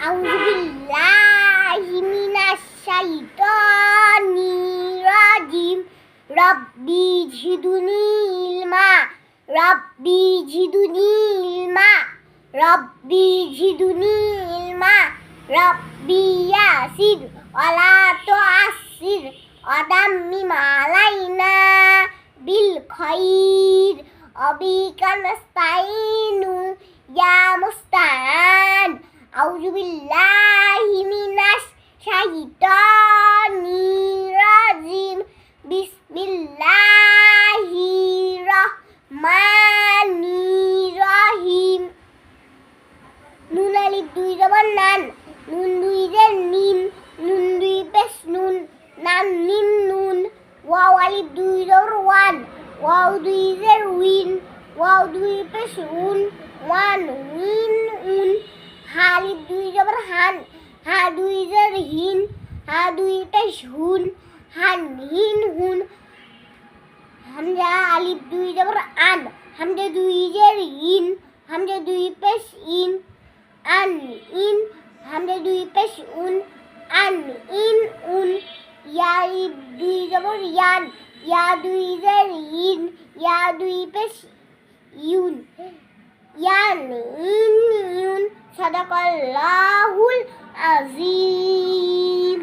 আউযুবিল্লাহি মিনাশ শাইতানির রাজিম। রব্বি জিদনি ইলমা। রব্বি জিদনি ইলমা। রব্বি জিদনি ইলমা। রব্বি ইয়াসির ওয়ালা তুআসসির ওয়াদাম্মিম আলাইনা বিল খাইর ওয়াবিকা নাস্তাইনু ইয়া মুস্তাআন। আউযুবিল্লাহি মিনাশ শাইতানির রাজিম। বিসমিল্লাহির রহমানির রহিম। নুন আলিফ দুই জবর নান, নুন দুই জের নিন, নুন দুই পেশ নুন, নান নিন নুন। ওয়াও আলিফ দুই জবর ওয়ান, ওয়াও দুই জের উইন, ওয়াও দুই পেশ উন, ওয়ান উইন উন। হা আলিফ দুই জবর হান, হা দুই জের হিন, হা দুই পেশ হুন, হান হিন হুন। হামজা আলিফ দুই জবর আন, হামজা দুই জের ইন, হামজা দুই পেশ ইন, আন ইন, হামজা দুই পেশ উন, আন ইন উন। ইয়া আলিফ দুই জবর ইয়ান, ইয়া দুই জের ইন, ইয়া দুই পেশ ইউন, ইয়ান ইন ইউন। সাদাকাল্লাহুল আযীম।